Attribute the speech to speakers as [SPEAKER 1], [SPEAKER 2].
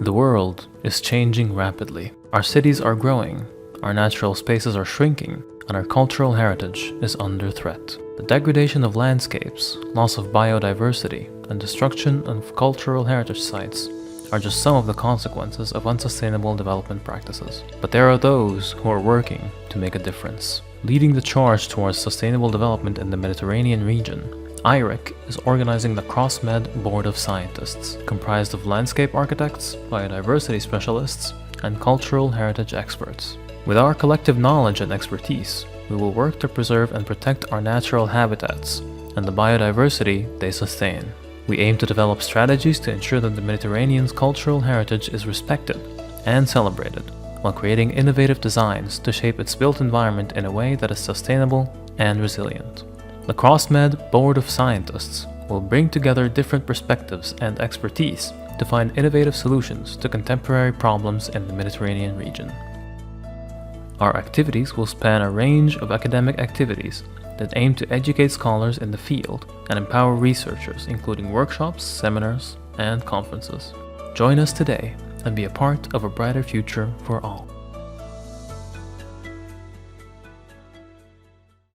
[SPEAKER 1] The world is changing rapidly. Our cities are growing, our natural spaces are shrinking, and our cultural heritage is under threat. The degradation of landscapes, loss of biodiversity, and destruction of cultural heritage sites are just some of the consequences of unsustainable development practices. But there are those who are working to make a difference. Leading the charge towards sustainable development in the Mediterranean region, IEREK is organizing the CrossMed Board of Scientists, comprised of landscape architects, biodiversity specialists, and cultural heritage experts. With our collective knowledge and expertise, we will work to preserve and protect our natural habitats and the biodiversity they sustain. We aim to develop strategies to ensure that the Mediterranean's cultural heritage is respected and celebrated, while creating innovative designs to shape its built environment in a way that is sustainable and resilient. The CrossMed Board of Scientists will bring together different perspectives and expertise to find innovative solutions to contemporary problems in the Mediterranean region. Our activities will span a range of academic activities that aim to educate scholars in the field and empower researchers, including workshops, seminars, and conferences. Join us today and be a part of a brighter future for all.